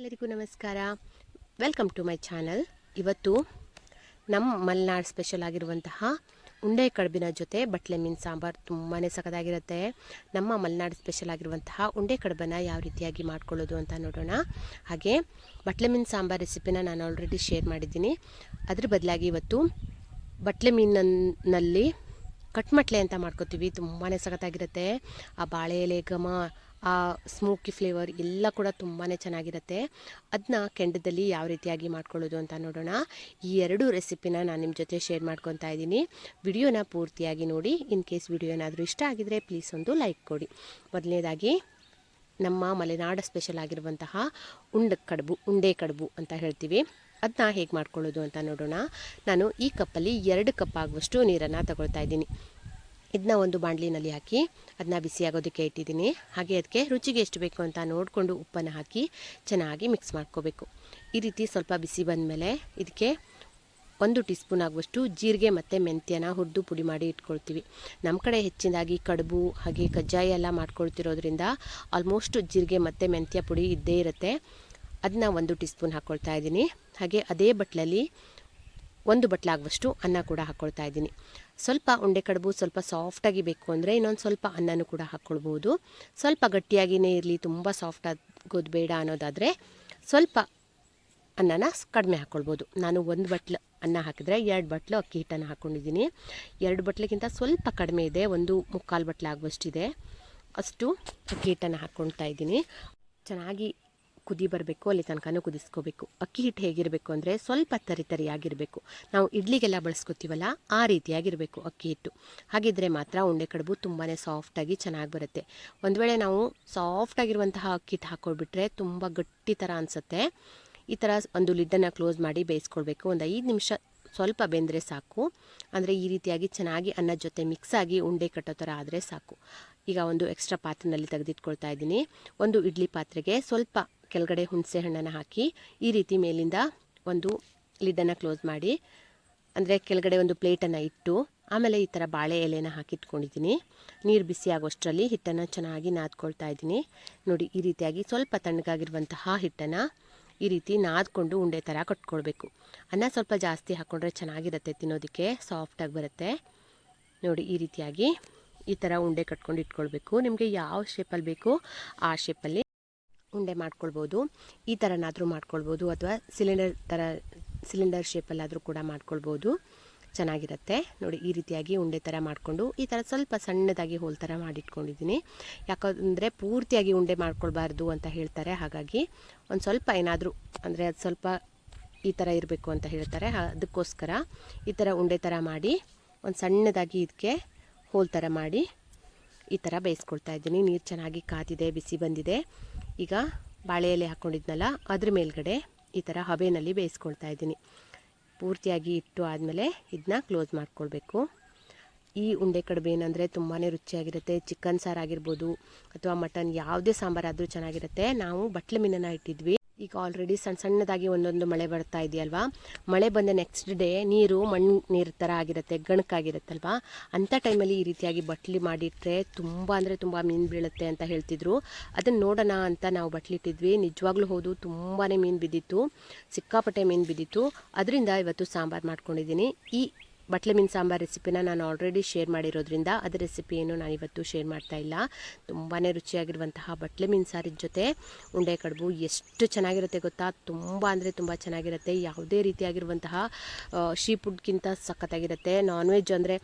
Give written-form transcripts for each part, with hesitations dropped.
ಎಲ್ಲರಿಗೂ ನಮಸ್ಕಾರ. Welcome to my channel. ಇವತ್ತು ನಮ್ಮ ಮಲೆನಾಡು ಸ್ಪೆಷಲ್ ಆಗಿರುವಂತಹ ಉಂಡೆ ಕಡುಬಿನ ಜೊತೆ ಬಟ್ಲೆ ಮೀನು ಸಾಂಬಾರು ತುಂಬಾ ಸಖತ್ತಾಗಿರುತ್ತೆ. ನಮ್ಮ ಮಲೆನಾಡು ಸ್ಪೆಷಲ್ ಆಗಿರುವಂತಹ ಉಂಡೆ ಕಡುಬನ್ನು ಯಾವ ರೀತಿಯಾಗಿ ಮಾಡ್ಕೊಳ್ಳೋದು ಅಂತ ನೋಡೋಣ. ಹಾಗೆ ಬಟ್ಲೆ ಮೀನು ಸಾಂಬಾರು ರೆಸಿಪಿನ ನಾನು ಆಲ್ರೆಡಿ ಶೇರ್ ಮಾಡಿದ್ದೀನಿ. ಅದ್ರ ಬದಲಾಗಿ ಇವತ್ತು ಬಟ್ಲೆ ಮೀನಿನಲ್ಲಿ ಕಟ್ಮಟ್ಲೆ ಅಂತ ಮಾಡ್ಕೋತೀವಿ. ತುಂಬಾ ಸಖತ್ತಾಗಿರುತ್ತೆ. ಆ ಬಾಳೆ ಎಲೆ ಘಮ, ಆ ಸ್ಮೋಕಿ ಫ್ಲೇವರ್ ಎಲ್ಲ ಕೂಡ ತುಂಬಾ ಚೆನ್ನಾಗಿರುತ್ತೆ. ಅದನ್ನ ಕೆಂಡದಲ್ಲಿ ಯಾವ ರೀತಿಯಾಗಿ ಮಾಡ್ಕೊಳ್ಳೋದು ಅಂತ ನೋಡೋಣ. ಈ ಎರಡು ರೆಸಿಪಿನ ನಾನು ನಿಮ್ಮ ಜೊತೆ ಶೇರ್ ಮಾಡ್ಕೊತಾ ಇದ್ದೀನಿ. ವಿಡಿಯೋನ ಪೂರ್ತಿಯಾಗಿ ನೋಡಿ. ಇನ್ ಕೇಸ್ ವಿಡಿಯೋ ಏನಾದರೂ ಇಷ್ಟ ಆಗಿದರೆ ಪ್ಲೀಸ್ ಒಂದು ಲೈಕ್ ಕೊಡಿ. ಮೊದಲನೇದಾಗಿ ನಮ್ಮ ಮಲೆನಾಡು ಸ್ಪೆಷಲ್ ಆಗಿರುವಂತಹ ಉಂಡೆ ಕಡುಬು ಅಂತ ಹೇಳ್ತೀವಿ. ಅದನ್ನ ಹೇಗೆ ಮಾಡ್ಕೊಳ್ಳೋದು ಅಂತ ನೋಡೋಣ. ನಾನು ಈ ಕಪ್ಪಲ್ಲಿ 2 ಕಪ್ ಆಗುವಷ್ಟು ನೀರನ್ನು ತಗೊಳ್ತಾ ಇದ್ದೀನಿ. ಇದನ್ನ ಒಂದು ಬಾಣಲಿನಲ್ಲಿ ಹಾಕಿ ಅದನ್ನ ಬಿಸಿಯಾಗೋದಕ್ಕೆ ಇಟ್ಟಿದ್ದೀನಿ. ಹಾಗೆ ಅದಕ್ಕೆ ರುಚಿಗೆ ಎಷ್ಟು ಬೇಕು ಅಂತ ನೋಡಿಕೊಂಡು ಉಪ್ಪನ್ನು ಹಾಕಿ ಚೆನ್ನಾಗಿ ಮಿಕ್ಸ್ ಮಾಡ್ಕೋಬೇಕು. ಈ ರೀತಿ ಸ್ವಲ್ಪ ಬಿಸಿ ಬಂದಮೇಲೆ ಇದಕ್ಕೆ 1 ಟೀ ಸ್ಪೂನ್ ಆಗುವಷ್ಟು ಜೀರಿಗೆ ಮತ್ತು ಮೆಂತ್ಯನ ಹುರಿದು ಪುಡಿ ಮಾಡಿ ಇಟ್ಕೊಳ್ತೀವಿ. ನಮ್ಮ ಕಡೆ ಹೆಚ್ಚಿನದಾಗಿ ಕಡುಬು ಹಾಗೆ ಕಜ್ಜಾಯ ಎಲ್ಲ ಮಾಡ್ಕೊಳ್ತಿರೋದ್ರಿಂದ ಆಲ್ಮೋಸ್ಟ್ ಜೀರಿಗೆ ಮತ್ತು ಮೆಂತ್ಯ ಪುಡಿ ಇದ್ದೇ ಇರುತ್ತೆ. ಅದನ್ನ 1 ಟೀ ಸ್ಪೂನ್ ಹಾಕ್ಕೊಳ್ತಾ ಇದ್ದೀನಿ. ಹಾಗೆ ಅದೇ ಬಟ್ಲಲ್ಲಿ 1 ಬಟ್ಲಾಗುವಷ್ಟು ಅನ್ನ ಕೂಡ ಹಾಕ್ಕೊಳ್ತಾ ಇದ್ದೀನಿ. ಸ್ವಲ್ಪ ಉಂಡೆ ಕಡುಬು ಸ್ವಲ್ಪ ಸಾಫ್ಟಾಗಿ ಬೇಕು ಅಂದರೆ ಇನ್ನೊಂದು ಸ್ವಲ್ಪ ಅನ್ನನೂ ಕೂಡ ಹಾಕ್ಕೊಳ್ಬೋದು. ಸ್ವಲ್ಪ ಗಟ್ಟಿಯಾಗಿಯೇ ಇರಲಿ, ತುಂಬ ಸಾಫ್ಟ್ ಆಗೋದು ಬೇಡ ಅನ್ನೋದಾದರೆ ಸ್ವಲ್ಪ ಅನ್ನನ ಕಡಿಮೆ ಹಾಕ್ಕೊಳ್ಬೋದು. ನಾನು 1 ಬಟ್ಲು ಅನ್ನ ಹಾಕಿದರೆ 2 ಬಟ್ಲು ಅಕ್ಕಿ ಹಿಟ್ಟನ್ನು ಹಾಕ್ಕೊಂಡಿದ್ದೀನಿ. 2 ಬಟ್ಲಿಗಿಂತ ಸ್ವಲ್ಪ ಕಡಿಮೆ ಇದೆ, 1 ಮುಕ್ಕಾಲು ಬಟ್ಲಾಗುವಷ್ಟಿದೆ. ಅಷ್ಟು ಅಕ್ಕಿ ಹಿಟ್ಟನ್ನು ಹಾಕ್ಕೊಳ್ತಾ ಇದ್ದೀನಿ. ಚೆನ್ನಾಗಿ ಕುದಿ ಬರಬೇಕು, ಅಲ್ಲಿ ತನಕನೂ ಕುದಿಸ್ಕೋಬೇಕು. ಅಕ್ಕಿ ಹಿಟ್ಟು ಹೇಗಿರಬೇಕು ಅಂದರೆ ಸ್ವಲ್ಪ ತರಿಯಾಗಿರಬೇಕು. ನಾವು ಇಡ್ಲಿಗೆಲ್ಲ ಬಳಸ್ಕೊತೀವಲ್ಲ ಆ ರೀತಿಯಾಗಿರಬೇಕು ಅಕ್ಕಿ ಹಿಟ್ಟು. ಹಾಗಿದ್ದರೆ ಮಾತ್ರ ಉಂಡೆ ಕಡುಬು ತುಂಬಾ ಸಾಫ್ಟಾಗಿ ಚೆನ್ನಾಗಿ ಬರುತ್ತೆ. ಒಂದು ವೇಳೆ ನಾವು ಸಾಫ್ಟಾಗಿರುವಂತಹ ಅಕ್ಕಿ ಹಿಟ್ಟು ಹಾಕ್ಕೊಳ್ಬಿಟ್ರೆ ತುಂಬ ಗಟ್ಟಿ ಥರ ಅನಿಸುತ್ತೆ. ಈ ಥರ ಒಂದು ಲಿಡ್ಡನ್ನು ಕ್ಲೋಸ್ ಮಾಡಿ ಬೇಯಿಸ್ಕೊಳ್ಬೇಕು. ಒಂದು 5 ನಿಮಿಷ ಸ್ವಲ್ಪ ಬೆಂದರೆ ಸಾಕು. ಅಂದರೆ ಈ ರೀತಿಯಾಗಿ ಚೆನ್ನಾಗಿ ಅನ್ನದ ಜೊತೆ ಮಿಕ್ಸ್ ಆಗಿ ಉಂಡೆ ಕಟ್ಟೋ ಥರ ಆದರೆ ಸಾಕು. ಈಗ ಒಂದು ಎಕ್ಸ್ಟ್ರಾ ಪಾತ್ರೆಯಲ್ಲಿ ತೆಗೆದಿಟ್ಕೊಳ್ತಾ ಇದ್ದೀನಿ. ಒಂದು ಇಡ್ಲಿ ಪಾತ್ರೆಗೆ ಸ್ವಲ್ಪ ಕೆಳಗಡೆ ಹುಣಸೆ ಹಣ್ಣನ್ನು ಹಾಕಿ ಈ ರೀತಿ ಮೇಲಿಂದ ಒಂದು ಲಿಡ್ಡನ್ನು ಕ್ಲೋಸ್ ಮಾಡಿ, ಅಂದರೆ ಕೆಳಗಡೆ ಒಂದು ಪ್ಲೇಟನ್ನು ಇಟ್ಟು ಆಮೇಲೆ ಈ ಥರ ಬಾಳೆ ಎಲೆನ ಹಾಕಿಟ್ಕೊಂಡಿದ್ದೀನಿ. ನೀರು ಬಿಸಿ ಆಗೋಷ್ಟರಲ್ಲಿ ಹಿಟ್ಟನ್ನು ಚೆನ್ನಾಗಿ ನಾದ್ಕೊಳ್ತಾ ಇದ್ದೀನಿ. ನೋಡಿ, ಈ ರೀತಿಯಾಗಿ ಸ್ವಲ್ಪ ತಣ್ಣಗಾಗಿರುವಂತಹ ಹಿಟ್ಟನ್ನು ಈ ರೀತಿ ನಾದ್ಕೊಂಡು ಉಂಡೆ ಥರ ಕಟ್ಕೊಳ್ಬೇಕು. ಅನ್ನ ಸ್ವಲ್ಪ ಜಾಸ್ತಿ ಹಾಕ್ಕೊಂಡ್ರೆ ಚೆನ್ನಾಗಿರುತ್ತೆ, ತಿನ್ನೋದಕ್ಕೆ ಸಾಫ್ಟಾಗಿ ಬರುತ್ತೆ. ನೋಡಿ, ಈ ರೀತಿಯಾಗಿ ಈ ಥರ ಉಂಡೆ ಕಟ್ಕೊಂಡು ಇಟ್ಕೊಳ್ಬೇಕು. ನಿಮಗೆ ಯಾವ ಶೇಪಲ್ಲಿ ಬೇಕೋ ಆ ಶೇಪಲ್ಲಿ ಉಂಡೆ ಮಾಡ್ಕೊಳ್ಬೋದು. ಈ ಥರನಾದರೂ ಮಾಡ್ಕೊಳ್ಬೋದು, ಅಥವಾ ಸಿಲಿಂಡರ್ ಶೇಪಲ್ಲಾದರೂ ಕೂಡ ಮಾಡ್ಕೊಳ್ಬೋದು, ಚೆನ್ನಾಗಿರುತ್ತೆ. ನೋಡಿ, ಈ ರೀತಿಯಾಗಿ ಉಂಡೆ ಥರ ಮಾಡಿಕೊಂಡು ಈ ಥರ ಸ್ವಲ್ಪ ಸಣ್ಣದಾಗಿ ಹೋಲ್ ಥರ ಮಾಡಿಟ್ಕೊಂಡಿದ್ದೀನಿ. ಯಾಕಂದರೆ ಪೂರ್ತಿಯಾಗಿ ಉಂಡೆ ಮಾಡ್ಕೊಳ್ಬಾರ್ದು ಅಂತ ಹೇಳ್ತಾರೆ. ಹಾಗಾಗಿ ಒಂದು ಸ್ವಲ್ಪ ಏನಾದರೂ ಅಂದರೆ ಅದು ಸ್ವಲ್ಪ ಈ ಥರ ಇರಬೇಕು ಅಂತ ಹೇಳ್ತಾರೆ. ಅದಕ್ಕೋಸ್ಕರ ಈ ಥರ ಉಂಡೆ ಥರ ಮಾಡಿ ಒಂದು ಸಣ್ಣದಾಗಿ ಇದಕ್ಕೆ ಹೋಲ್ ಥರ ಮಾಡಿ ಈ ಥರ ಬೇಯಿಸ್ಕೊಳ್ತಾ ಇದ್ದೀನಿ. ನೀರು ಚೆನ್ನಾಗಿ ಕಾದಿದೆ, ಬಿಸಿ ಬಂದಿದೆ. ಈಗ ಬಾಳೆ ಎಲೆ ಹಾಕ್ಕೊಂಡಿದ್ನಲ್ಲ ಅದ್ರ ಮೇಲ್ಗಡೆ ಈ ಥರ ಹಬೆನಲ್ಲಿ ಬೇಯಿಸ್ಕೊಳ್ತಾ ಇದ್ದೀನಿ. ಪೂರ್ತಿಯಾಗಿ ಇಟ್ಟು ಆದಮೇಲೆ ಇದನ್ನ ಕ್ಲೋಸ್ ಮಾಡ್ಕೊಳ್ಬೇಕು. ಈ ಉಂಡೆ ಕಡುಬು ಏನಂದರೆ ತುಂಬಾ ರುಚಿಯಾಗಿರುತ್ತೆ. ಚಿಕನ್ ಸಾರು ಆಗಿರ್ಬೋದು ಅಥವಾ ಮಟನ್ ಯಾವುದೇ ಸಾಂಬಾರಾದರೂ ಚೆನ್ನಾಗಿರುತ್ತೆ. ನಾವು ಬಟ್ಲೆ ಮೀನನ್ನು ಇಟ್ಟಿದ್ವಿ. ಈಗ ಆಲ್ರೆಡಿ ಸಣ್ಣದಾಗಿ ಒಂದೊಂದು ಮಳೆ ಬರ್ತಾ ಇದೆಯಲ್ವಾ. ಮಳೆ ಬಂದ ನೆಕ್ಸ್ಟ್ ಡೇ ನೀರು ಮಣ್ಣು ನೀರು ಥರ ಆಗಿರುತ್ತೆ, ಗಣಕಾಗಿರುತ್ತಲ್ವಾ. ಅಂಥ ಟೈಮಲ್ಲಿ ಈ ರೀತಿಯಾಗಿ ಬಟ್ಲಿ ಮಾಡಿಟ್ರೆ ತುಂಬ ಅಂದರೆ ತುಂಬ ಮೀನು ಬೀಳುತ್ತೆ ಅಂತ ಹೇಳ್ತಿದ್ರು. ಅದನ್ನು ನೋಡೋಣ ಅಂತ ನಾವು ಬಟ್ಲಿಟ್ಟಿದ್ವಿ. ನಿಜವಾಗ್ಲೂ ಹೌದು, ತುಂಬಾ ಮೀನು ಬಿದ್ದಿತ್ತು, ಸಿಕ್ಕಾಪಟ್ಟೆ ಮೀನು ಬಿದ್ದಿತ್ತು. ಅದರಿಂದ ಇವತ್ತು ಸಾಂಬಾರು ಮಾಡ್ಕೊಂಡಿದ್ದೀನಿ. ಈ ಬಟ್ಲೆ ಮೀನು ಸಾಂಬಾರು ರೆಸಿಪಿನ ನಾನು ಆಲ್ರೆಡಿ ಶೇರ್ ಮಾಡಿರೋದ್ರಿಂದ ಅದರ ರೆಸಿಪಿ ಏನು ನಾನು ಇವತ್ತು ಶೇರ್ ಮಾಡ್ತಾ ಇಲ್ಲ. ತುಂಬಾ ರುಚಿಯಾಗಿರುವಂತಹ ಬಟ್ಲೆ ಮೀನು ಸಾರಿನ ಜೊತೆ ಉಂಡೆ ಕಡುಬು ಎಷ್ಟು ಚೆನ್ನಾಗಿರುತ್ತೆ ಗೊತ್ತಾ. ತುಂಬ ಅಂದರೆ ತುಂಬ ಚೆನ್ನಾಗಿರುತ್ತೆ. ಯಾವುದೇ ರೀತಿಯಾಗಿರುವಂತಹ ಸೀ ಫುಡ್ಗಿಂತ ಸಖತ್ತಾಗಿರುತ್ತೆ. ನಾನ್ ವೆಜ್ ಅಂದರೆ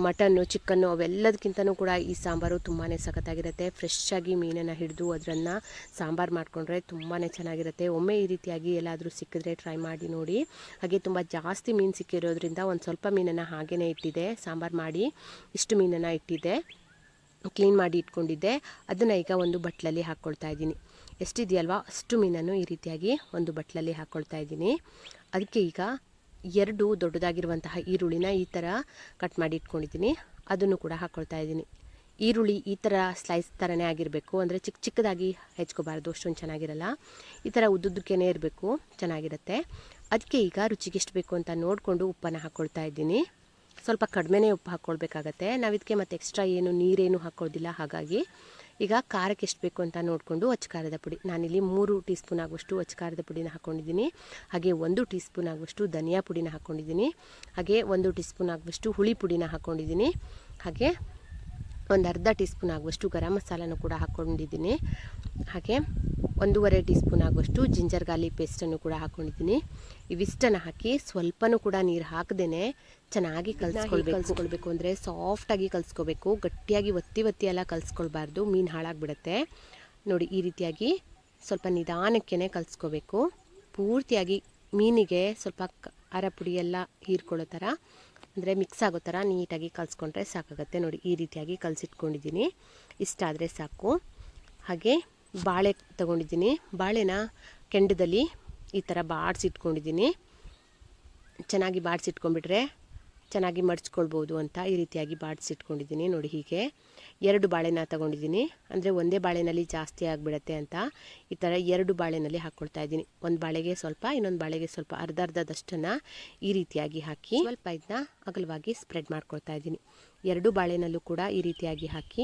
ಮಟನ್ನು, ಚಿಕನ್ನು ಅವೆಲ್ಲದಕ್ಕಿಂತನೂ ಕೂಡ ಈ ಸಾಂಬಾರು ತುಂಬಾ ಸಖತ್ತಾಗಿರುತ್ತೆ. ಫ್ರೆಶ್ ಆಗಿ ಮೀನನ್ನು ಹಿಡಿದು ಅದನ್ನು ಸಾಂಬಾರು ಮಾಡಿಕೊಂಡ್ರೆ ತುಂಬಾ ಚೆನ್ನಾಗಿರುತ್ತೆ. ಒಮ್ಮೆ ಈ ರೀತಿಯಾಗಿ ಎಲ್ಲಾದರೂ ಸಿಕ್ಕಿದ್ರೆ ಟ್ರೈ ಮಾಡಿ ನೋಡಿ. ಹಾಗೆ ತುಂಬ ಜಾಸ್ತಿ ಮೀನು ಸಿಕ್ಕಿರೋದ್ರಿಂದ ಒಂದು ಸ್ವಲ್ಪ ಮೀನನ್ನು ಹಾಗೇ ಇಟ್ಟಿದ್ದೆ. ಸಾಂಬಾರು ಮಾಡಿ ಇಷ್ಟು ಮೀನನ್ನು ಇಟ್ಟಿದ್ದೆ, ಕ್ಲೀನ್ ಮಾಡಿ ಇಟ್ಕೊಂಡಿದ್ದೆ. ಅದನ್ನು ಈಗ ಒಂದು ಬಟ್ಲಲ್ಲಿ ಹಾಕ್ಕೊಳ್ತಾ ಇದ್ದೀನಿ. ಎಷ್ಟಿದೆಯಲ್ವಾ ಅಷ್ಟು ಮೀನನ್ನು ಈ ರೀತಿಯಾಗಿ ಒಂದು ಬಟ್ಲಲ್ಲಿ ಹಾಕ್ಕೊಳ್ತಾ ಇದ್ದೀನಿ. ಅದಕ್ಕೆ ಈಗ 2 ದೊಡ್ಡದಾಗಿರುವಂತಹ ಈರುಳ್ಳಿನ ಈ ಥರ ಕಟ್ ಮಾಡಿ ಇಟ್ಕೊಂಡಿದ್ದೀನಿ. ಅದನ್ನು ಕೂಡ ಹಾಕ್ಕೊಳ್ತಾ ಇದ್ದೀನಿ. ಈರುಳ್ಳಿ ಈ ಥರ ಸ್ಲೈಸ್ ಥರನೇ ಆಗಿರಬೇಕು, ಅಂದರೆ ಚಿಕ್ಕದಾಗಿ ಹೆಚ್ಕೋಬಾರ್ದು, ಅಷ್ಟೊಂದು ಚೆನ್ನಾಗಿರಲ್ಲ. ಈ ಥರ ಉದ್ದುದ್ದಕ್ಕೇ ಇರಬೇಕು, ಚೆನ್ನಾಗಿರುತ್ತೆ. ಅದಕ್ಕೆ ಈಗ ರುಚಿಗೆ ಎಷ್ಟು ಬೇಕು ಅಂತ ನೋಡಿಕೊಂಡು ಉಪ್ಪನ್ನು ಹಾಕ್ಕೊಳ್ತಾ ಇದ್ದೀನಿ. ಸ್ವಲ್ಪ ಕಡಿಮೆನೇ ಉಪ್ಪು ಹಾಕ್ಕೊಳ್ಬೇಕಾಗತ್ತೆ. ನಾವು ಇದಕ್ಕೆ ಮತ್ತೆ ಎಕ್ಸ್ಟ್ರಾ ನೀರೇನು ಹಾಕ್ಕೊಳ್ಳೋದಿಲ್ಲ. ಹಾಗಾಗಿ ಈಗ ಖಾರಕ್ಕೆ ಎಷ್ಟು ಬೇಕು ಅಂತ ನೋಡಿಕೊಂಡು ಅಚ್ಚಕಾರದ ಪುಡಿ, ನಾನಿಲ್ಲಿ 3 ಟೀ ಸ್ಪೂನ್ ಆಗುವಷ್ಟು ಅಚ್ಚಕಾರದ ಪುಡಿನ ಹಾಕ್ಕೊಂಡಿದ್ದೀನಿ. ಹಾಗೆ 1 ಟೀ ಸ್ಪೂನ್ ಆಗುವಷ್ಟು ಧನಿಯಾ ಪುಡಿನ ಹಾಕ್ಕೊಂಡಿದ್ದೀನಿ. ಹಾಗೆ 1 ಟೀ ಸ್ಪೂನ್ ಆಗುವಷ್ಟು ಹುಳಿ ಪುಡಿನ ಹಾಕ್ಕೊಂಡಿದ್ದೀನಿ. ಹಾಗೆ ಒಂದು ಅರ್ಧ ಟೀ ಸ್ಪೂನ್ ಆಗುವಷ್ಟು ಗರಂ ಮಸಾಲನೂ ಕೂಡ ಹಾಕ್ಕೊಂಡಿದ್ದೀನಿ. ಹಾಗೆ 1.5 ಟೀ ಸ್ಪೂನ್ ಆಗುವಷ್ಟು ಜಿಂಜರ್ ಗಾರ್ಲಿಕ್ ಪೇಸ್ಟನ್ನು ಕೂಡ ಹಾಕ್ಕೊಂಡಿದ್ದೀನಿ. ಇವಿಷ್ಟನ್ನು ಹಾಕಿ ಸ್ವಲ್ಪನೂ ಕೂಡ ನೀರು ಹಾಕದೇ ಚೆನ್ನಾಗಿ ಕಲಿಸ್ಕೊಳ್ಬೇಕು. ಅಂದರೆ ಸಾಫ್ಟಾಗಿ ಕಲಿಸ್ಕೋಬೇಕು, ಗಟ್ಟಿಯಾಗಿ ಒತ್ತಿ ಎಲ್ಲ ಕಲಿಸ್ಕೊಳ್ಬಾರ್ದು, ಮೀನು ಹಾಳಾಗಿಬಿಡುತ್ತೆ. ನೋಡಿ ಈ ರೀತಿಯಾಗಿ ಸ್ವಲ್ಪ ನಿಧಾನಕ್ಕೇ ಕಲಿಸ್ಕೋಬೇಕು. ಪೂರ್ತಿಯಾಗಿ ಮೀನಿಗೆ ಸ್ವಲ್ಪ ಖಾರ ಪುಡಿ ಎಲ್ಲ ಹೀರ್ಕೊಳ್ಳೋ ಥರ, ಅಂದರೆ ಮಿಕ್ಸ್ ಆಗೋ ಥರ ನೀಟಾಗಿ ಕಲಿಸ್ಕೊಂಡ್ರೆ ಸಾಕಾಗುತ್ತೆ. ನೋಡಿ ಈ ರೀತಿಯಾಗಿ ಕಲಸಿಟ್ಕೊಂಡಿದ್ದೀನಿ, ಇಷ್ಟಾದರೆ ಸಾಕು. ಹಾಗೆ ಬಾಳೆ ತೊಗೊಂಡಿದ್ದೀನಿ. ಬಾಳೆನ ಕೆಂಡದಲ್ಲಿ ಈ ಥರ ಬಾಡಿಸಿಟ್ಕೊಂಡಿದ್ದೀನಿ. ಚೆನ್ನಾಗಿ ಬಾಡಿಸಿಟ್ಕೊಂಡ್ಬಿಟ್ರೆ ಚೆನ್ನಾಗಿ ಮಡ್ಚ್ಕೊಳ್ಬೋದು ಅಂತ ಈ ರೀತಿಯಾಗಿ ಬಾಡಿಸಿಟ್ಕೊಂಡಿದ್ದೀನಿ. ನೋಡಿ ಹೀಗೆ 2 ಬಾಳೆನ ತೊಗೊಂಡಿದ್ದೀನಿ. ಅಂದರೆ ಒಂದೇ ಬಾಳೆನಲ್ಲಿ ಜಾಸ್ತಿ ಆಗಿಬಿಡುತ್ತೆ ಅಂತ ಈ ಥರ 2 ಬಾಳೆನಲ್ಲಿ ಹಾಕ್ಕೊಳ್ತಾ ಇದ್ದೀನಿ. ಒಂದು ಬಾಳೆಗೆ ಸ್ವಲ್ಪ, ಇನ್ನೊಂದು ಬಾಳೆಗೆ ಸ್ವಲ್ಪ, ಅರ್ಧದಷ್ಟನ್ನು ಈ ರೀತಿಯಾಗಿ ಹಾಕಿ ಸ್ವಲ್ಪ ಇದನ್ನ ಅಗಲವಾಗಿ ಸ್ಪ್ರೆಡ್ ಮಾಡ್ಕೊಳ್ತಾ ಇದ್ದೀನಿ. 2 ಬಾಳೆನಲ್ಲೂ ಕೂಡ ಈ ರೀತಿಯಾಗಿ ಹಾಕಿ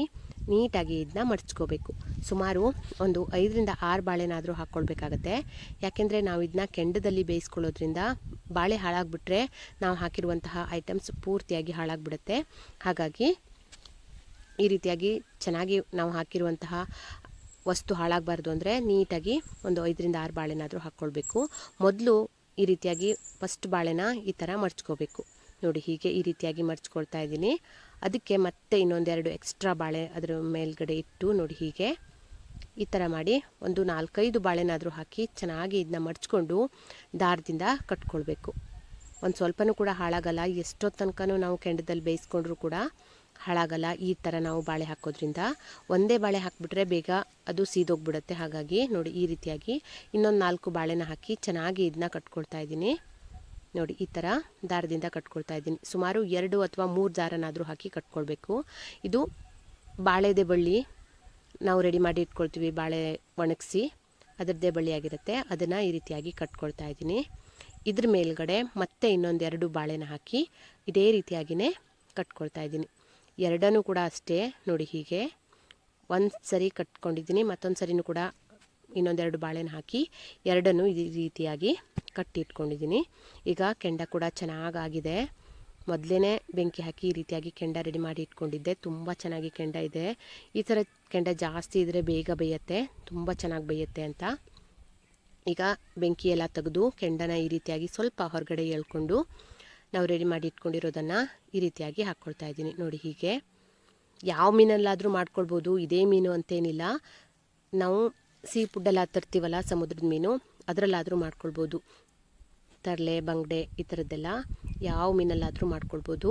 ನೀಟಾಗಿ ಇದನ್ನ ಮಡ್ಚ್ಕೋಬೇಕು. ಸುಮಾರು ಒಂದು 5ರಿಂದ 6 ಬಾಳೆನಾದರೂ ಹಾಕ್ಕೊಳ್ಬೇಕಾಗತ್ತೆ. ಯಾಕೆಂದರೆ ನಾವು ಇದನ್ನ ಕೆಂಡದಲ್ಲಿ ಬೇಯಿಸ್ಕೊಳ್ಳೋದ್ರಿಂದ ಬಾಳೆ ಹಾಳಾಗ್ಬಿಟ್ರೆ ನಾವು ಹಾಕಿರುವಂತಹ ಐಟಮ್ಸ್ ಪೂರ್ತಿಯಾಗಿ ಹಾಳಾಗ್ಬಿಡುತ್ತೆ. ಹಾಗಾಗಿ ಈ ರೀತಿಯಾಗಿ ಚೆನ್ನಾಗಿ ನಾವು ಹಾಕಿರುವಂತಹ ವಸ್ತು ಹಾಳಾಗಬಾರ್ದು ಅಂದರೆ ನೀಟಾಗಿ ಒಂದು 5ರಿಂದ 6 ಬಾಳೆನಾದರೂ ಹಾಕ್ಕೊಳ್ಬೇಕು. ಮೊದಲು ಈ ರೀತಿಯಾಗಿ ಫಸ್ಟ್ ಬಾಳೆನ ಈ ಥರ ಮಡ್ಚ್ಕೋಬೇಕು. ನೋಡಿ ಹೀಗೆ ಈ ರೀತಿಯಾಗಿ ಮಡ್ಚ್ಕೊಳ್ತಾ ಇದ್ದೀನಿ. ಅದಕ್ಕೆ ಮತ್ತೆ ಇನ್ನೊಂದೆರಡು ಎಕ್ಸ್ಟ್ರಾ ಬಾಳೆ ಅದರ ಮೇಲ್ಗಡೆ ಇಟ್ಟು ನೋಡಿ ಹೀಗೆ ಈ ಥರ ಮಾಡಿ ಒಂದು 4-5 ಬಾಳೆನಾದರೂ ಹಾಕಿ ಚೆನ್ನಾಗಿ ಇದನ್ನ ಮಡ್ಚ್ಕೊಂಡು ದಾರದಿಂದ ಕಟ್ಕೊಳ್ಬೇಕು. ಒಂದು ಸ್ವಲ್ಪನೂ ಕೂಡ ಹಾಳಾಗಲ್ಲ. ಎಷ್ಟೊತ್ತು ತನಕನೂ ನಾವು ಕೆಂಡದಲ್ಲಿ ಬೇಯಿಸ್ಕೊಂಡ್ರೂ ಕೂಡ ಹಾಳಾಗಲ್ಲ. ಈ ಥರ ನಾವು ಬಾಳೆ ಹಾಕೋದ್ರಿಂದ, ಒಂದೇ ಬಾಳೆ ಹಾಕಿಬಿಟ್ರೆ ಬೇಗ ಅದು ಸೀದೋಗ್ಬಿಡುತ್ತೆ. ಹಾಗಾಗಿ ನೋಡಿ ಈ ರೀತಿಯಾಗಿ ಇನ್ನೊಂದು 4 ಬಾಳೆನ ಹಾಕಿ ಚೆನ್ನಾಗಿ ಇದನ್ನ ಕಟ್ಕೊಳ್ತಾ ಇದ್ದೀನಿ. ನೋಡಿ ಈ ಥರ ದಾರದಿಂದ ಕಟ್ಕೊಳ್ತಾ ಇದ್ದೀನಿ. ಸುಮಾರು 2 ಅಥವಾ 3 ದಾರನಾದರೂ ಹಾಕಿ ಕಟ್ಕೊಳ್ಬೇಕು. ಇದು ಬಾಳೆದೆ ಬಳ್ಳಿ ನಾವು ರೆಡಿ ಮಾಡಿ ಇಟ್ಕೊಳ್ತೀವಿ, ಬಾಳೆ ಒಣಗಿಸಿ ಅದರದ್ದೇ ಬಳ್ಳಿಯಾಗಿರುತ್ತೆ. ಅದನ್ನು ಈ ರೀತಿಯಾಗಿ ಕಟ್ಕೊಳ್ತಾ ಇದ್ದೀನಿ. ಇದ್ರ ಮೇಲ್ಗಡೆ ಮತ್ತೆ ಇನ್ನೊಂದು 2 ಬಾಳೆನ ಹಾಕಿ ಇದೇ ರೀತಿಯಾಗಿಯೇ ಕಟ್ಕೊಳ್ತಾ ಇದ್ದೀನಿ. ಎರಡನ್ನೂ ಕೂಡ ಅಷ್ಟೇ ನೋಡಿ ಹೀಗೆ ಒಂದು ಸರಿ ಕಟ್ಕೊಂಡಿದ್ದೀನಿ, ಮತ್ತೊಂದು ಸರಿನೂ ಕೂಡ ಇನ್ನೊಂದೆರಡು ಬಾಳೆನ ಹಾಕಿ ಎರಡನ್ನೂ ಈ ರೀತಿಯಾಗಿ ಕಟ್ಟಿಟ್ಕೊಂಡಿದ್ದೀನಿ. ಈಗ ಕೆಂಡ ಕೂಡ ಚೆನ್ನಾಗಾಗಿದೆ. ಮೊದಲೇ ಬೆಂಕಿ ಹಾಕಿ ಈ ರೀತಿಯಾಗಿ ಕೆಂಡ ರೆಡಿ ಮಾಡಿ ಇಟ್ಕೊಂಡಿದ್ದೆ. ತುಂಬ ಚೆನ್ನಾಗಿ ಕೆಂಡ ಇದೆ. ಈ ಥರ ಕೆಂಡ ಜಾಸ್ತಿ ಇದ್ದರೆ ಬೇಗ ಬೇಯುತ್ತೆ, ತುಂಬ ಚೆನ್ನಾಗಿ ಬೇಯುತ್ತೆ ಅಂತ. ಈಗ ಬೆಂಕಿ ಎಲ್ಲ ತೆಗೆದು ಕೆಂಡನ ಈ ರೀತಿಯಾಗಿ ಸ್ವಲ್ಪ ಹೊರಗಡೆ ಎಳ್ಕೊಂಡು ನಾವು ರೆಡಿ ಮಾಡಿ ಇಟ್ಕೊಂಡಿರೋದನ್ನು ಈ ರೀತಿಯಾಗಿ ಹಾಕ್ಕೊಳ್ತಾ ಇದ್ದೀನಿ. ನೋಡಿ ಹೀಗೆ ಯಾವ ಮೀನಲ್ಲಾದರೂ ಮಾಡ್ಕೊಳ್ಬೋದು, ಇದೇ ಮೀನು ಅಂತೇನಿಲ್ಲ. ನಾವು ಸೀ ಫುಡ್ಡೆಲ್ಲ ತರ್ತೀವಲ್ಲ, ಸಮುದ್ರದ ಮೀನು, ಅದರಲ್ಲಾದರೂ ಮಾಡ್ಕೊಳ್ಬೋದು. ತರಲೆ, ಬಂಗಡೆ ಈ ಥರದ್ದೆಲ್ಲ ಯಾವ ಮೀನಲ್ಲಾದರೂ ಮಾಡ್ಕೊಳ್ಬೋದು.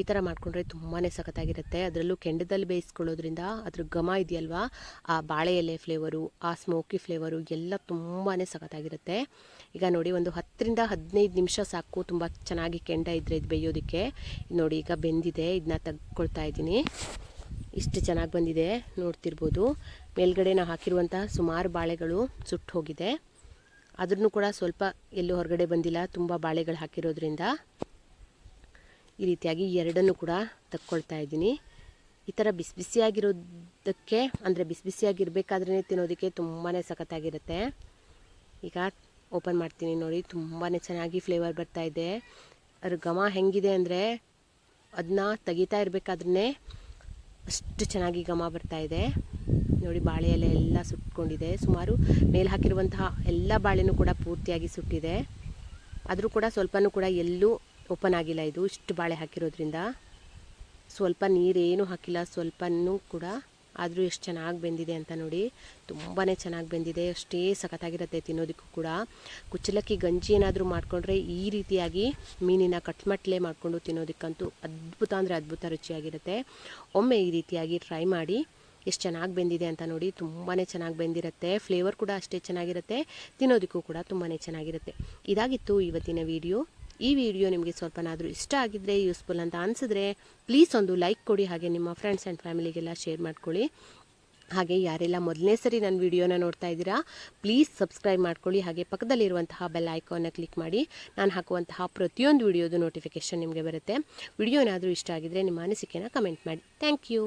ಈ ಥರ ಮಾಡಿಕೊಂಡ್ರೆ ತುಂಬಾ ಸಖತ್ತಾಗಿರುತ್ತೆ. ಅದರಲ್ಲೂ ಕೆಂಡದಲ್ಲಿ ಬೇಯಿಸ್ಕೊಳ್ಳೋದ್ರಿಂದ ಅದ್ರ ಘಮ ಇದೆಯಲ್ವಾ, ಆ ಬಾಳೆ ಎಲೆ ಫ್ಲೇವರು, ಆ ಸ್ಮೋಕಿ ಫ್ಲೇವರು ಎಲ್ಲ ತುಂಬಾ ಸಖತ್ತಾಗಿರುತ್ತೆ. ಈಗ ನೋಡಿ ಒಂದು 10ರಿಂದ 15 ನಿಮಿಷ ಸಾಕು, ತುಂಬ ಚೆನ್ನಾಗಿ ಕೆಂಡ ಇದ್ದರೆ ಇದು ಬೇಯೋದಕ್ಕೆ. ನೋಡಿ ಈಗ ಬೆಂದಿದೆ, ಇದನ್ನ ತೆಗ್ದುಕೊಳ್ತಾ ಇದ್ದೀನಿ. ಇಷ್ಟು ಚೆನ್ನಾಗಿ ಬಂದಿದೆ ನೋಡ್ತಿರ್ಬೋದು. ಮೇಲ್ಗಡೆ ನಾವು ಹಾಕಿರುವಂತಹ ಸುಮಾರು ಬಾಳೆಗಳು ಸುಟ್ಟು ಹೋಗಿದೆ, ಅದನ್ನು ಕೂಡ ಸ್ವಲ್ಪ ಎಲ್ಲೂ ಹೊರಗಡೆ ಬಂದಿಲ್ಲ, ತುಂಬ ಬಾಳೆಗಳು ಹಾಕಿರೋದ್ರಿಂದ. ಈ ರೀತಿಯಾಗಿ ಎರಡನ್ನು ಕೂಡ ತಕ್ಕೊಳ್ತಾ ಇದ್ದೀನಿ. ಈ ಥರ ಬಿಸಿ ಬಿಸಿಯಾಗಿರೋದಕ್ಕೆ, ಅಂದರೆ ಬಿಸಿ ಬಿಸಿಯಾಗಿರಬೇಕಾದ್ರೇ ತಿನ್ನೋದಕ್ಕೆ ತುಂಬಾ ಸಖತ್ತಾಗಿರುತ್ತೆ. ಈಗ ಓಪನ್ ಮಾಡ್ತೀನಿ ನೋಡಿ, ತುಂಬಾ ಚೆನ್ನಾಗಿ ಫ್ಲೇವರ್ ಬರ್ತಾ ಇದೆ. ಅದ್ರ ಘಮ ಹೆಂಗಿದೆ ಅಂದರೆ ಅದನ್ನ ತೆಗಿತಾ ಇರಬೇಕಾದ್ರೇ ಅಷ್ಟು ಚೆನ್ನಾಗಿ ಘಮ ಬರ್ತಾ ಇದೆ. ನೋಡಿ ಬಾಳೆ ಎಲೆ ಎಲ್ಲ ಸುಟ್ಕೊಂಡಿದೆ. ಸುಮಾರು ಮೇಲೆ ಹಾಕಿರುವಂತಹ ಎಲ್ಲ ಬಾಳೆನೂ ಕೂಡ ಪೂರ್ತಿಯಾಗಿ ಸುಟ್ಟಿದೆ. ಆದರೂ ಕೂಡ ಸ್ವಲ್ಪನೂ ಕೂಡ ಎಲ್ಲೂ ಓಪನ್ ಆಗಿಲ್ಲ. ಇದು ಇಷ್ಟು ಬಾಳೆ ಹಾಕಿರೋದ್ರಿಂದ ಸ್ವಲ್ಪ ನೀರೇನು ಹಾಕಿಲ್ಲ, ಸ್ವಲ್ಪನೂ ಕೂಡ. ಆದರೂ ಎಷ್ಟು ಚೆನ್ನಾಗಿ ಬೆಂದಿದೆ ಅಂತ ನೋಡಿ, ತುಂಬಾ ಚೆನ್ನಾಗಿ ಬೆಂದಿದೆ. ಅಷ್ಟೇ ಸಖತ್ತಾಗಿರುತ್ತೆ ತಿನ್ನೋದಕ್ಕೂ ಕೂಡ. ಕುಚ್ಚಲಕ್ಕಿ ಗಂಜಿ ಏನಾದರೂ ಮಾಡಿಕೊಂಡ್ರೆ ಈ ರೀತಿಯಾಗಿ ಮೀನಿನ ಕಟ್ಮಟ್ಲೆ ಮಾಡಿಕೊಂಡು ತಿನ್ನೋದಕ್ಕಂತೂ ಅದ್ಭುತ ಅಂದರೆ ಅದ್ಭುತ ರುಚಿಯಾಗಿರುತ್ತೆ. ಒಮ್ಮೆ ಈ ರೀತಿಯಾಗಿ ಟ್ರೈ ಮಾಡಿ. ಎಷ್ಟು ಚೆನ್ನಾಗಿ ಬೆಂದಿದೆ ಅಂತ ನೋಡಿ, ತುಂಬಾ ಚೆನ್ನಾಗಿ ಬೆಂದಿರುತ್ತೆ. ಫ್ಲೇವರ್ ಕೂಡ ಅಷ್ಟೇ ಚೆನ್ನಾಗಿರುತ್ತೆ, ತಿನ್ನೋದಕ್ಕೂ ಕೂಡ ತುಂಬಾ ಚೆನ್ನಾಗಿರುತ್ತೆ. ಇದಾಗಿತ್ತು ಇವತ್ತಿನ ವಿಡಿಯೋ. ಈ ವಿಡಿಯೋ ನಿಮಗೆ ಸ್ವಲ್ಪನಾದರೂ ಇಷ್ಟ ಆಗಿದ್ದರೆ, ಯೂಸ್ಫುಲ್ ಅಂತ ಅನಿಸಿದ್ರೆ ಪ್ಲೀಸ್ ಒಂದು ಲೈಕ್ ಕೊಡಿ. ಹಾಗೆ ನಿಮ್ಮ ಫ್ರೆಂಡ್ಸ್ ಆ್ಯಂಡ್ ಫ್ಯಾಮಿಲಿಗೆಲ್ಲ ಶೇರ್ ಮಾಡ್ಕೊಳ್ಳಿ. ಹಾಗೆ ಯಾರೆಲ್ಲ ಮೊದಲನೇ ಸರಿ ನನ್ನ ವಿಡಿಯೋನ ನೋಡ್ತಾ ಇದ್ದೀರಾ, ಪ್ಲೀಸ್ ಸಬ್ಸ್ಕ್ರೈಬ್ ಮಾಡ್ಕೊಳ್ಳಿ. ಹಾಗೆ ಪಕ್ಕದಲ್ಲಿರುವಂತಹ ಬೆಲ್ ಐಕಾನ್ನ ಕ್ಲಿಕ್ ಮಾಡಿ. ನಾನು ಹಾಕುವಂತಹ ಪ್ರತಿಯೊಂದು ವಿಡಿಯೋದು ನೋಟಿಫಿಕೇಷನ್ ನಿಮಗೆ ಬರುತ್ತೆ. ವಿಡಿಯೋ ಏನಾದರೂ ಇಷ್ಟ ಆಗಿದ್ದರೆ ನಿಮ್ಮ ಅನಿಸಿಕೆನ ಕಮೆಂಟ್ ಮಾಡಿ. Thank you.